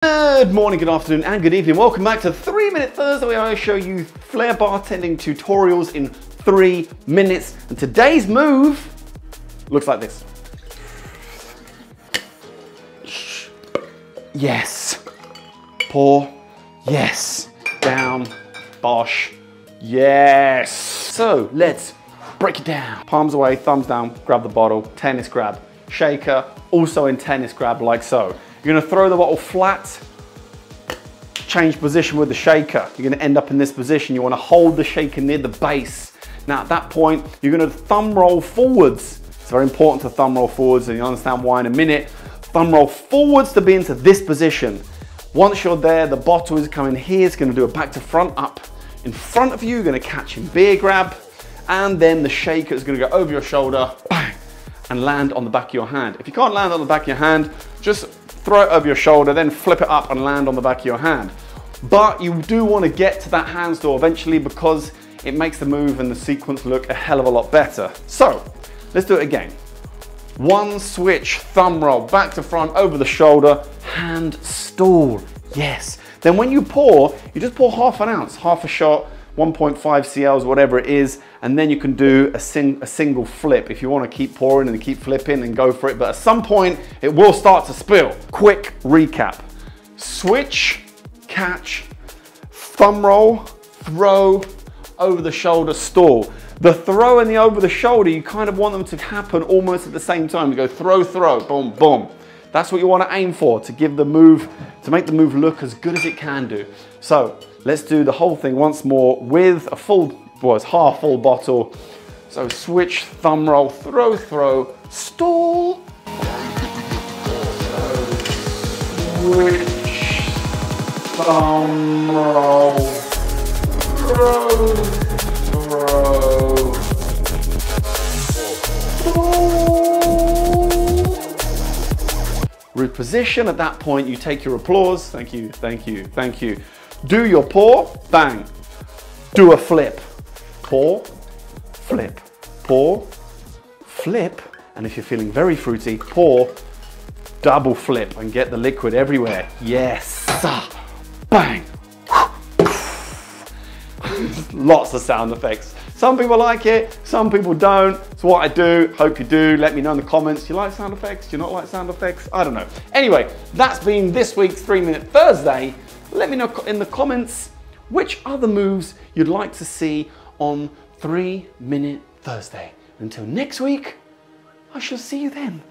Good morning, good afternoon, and good evening. Welcome back to 3-Minute Thursday, where I show you Flair bartending tutorials in 3 minutes. And today's move looks like this. Yes. Pour. Yes. Down. Bosh. Yes. So let's break it down. Palms away, thumbs down, grab the bottle, tennis grab. Shaker, also in tennis grab, like so. You're gonna throw the bottle flat, change position with the shaker. You're gonna end up in this position. You wanna hold the shaker near the base. Now at that point, you're gonna thumb roll forwards. It's very important to thumb roll forwards, and you'll understand why in a minute. Thumb roll forwards to be into this position. Once you're there, the bottle is coming here. It's gonna do a back to front up. In front of you, you're gonna catch in beer grab, and then the shaker is gonna go over your shoulder, bang, and land on the back of your hand. If you can't land on the back of your hand, just throw it over your shoulder, then flip it up and land on the back of your hand. But you do want to get to that handstand eventually, because it makes the move and the sequence look a hell of a lot better. So let's do it again. One switch, thumb roll, back to front, over the shoulder, hand stall. Yes. Then when you pour, you just pour half an ounce, half a shot, 1.5 cls, whatever it is, and then you can do a single flip. If you want to keep pouring and keep flipping, and go for it, but at some point it will start to spill. Quick recap: switch, catch, thumb roll, throw, over the shoulder, stall. The throw and the over the shoulder, you kind of want them to happen almost at the same time. You go throw, throw, boom, boom. That's what you want to aim for, to give the move, to make the move look as good as it can do. So let's do the whole thing once more with a full, well, it's half full bottle. So switch, thumb roll, throw, throw, stall. Switch, thumb roll, throw, throw, stall. Reposition. At that point, you take your applause. Thank you, thank you, thank you. Do your pour, bang. Do a flip. Pour, flip, pour, flip. And if you're feeling very fruity, pour, double flip, and get the liquid everywhere. Yes, bang. Lots of sound effects. Some people like it, some people don't. It's what I do. Hope you do. Let me know in the comments. Do you like sound effects? Do you not like sound effects? I don't know. Anyway, that's been this week's 3-Minute Thursday. Let me know in the comments which other moves you'd like to see on 3-Minute Thursday. Until next week, I shall see you then.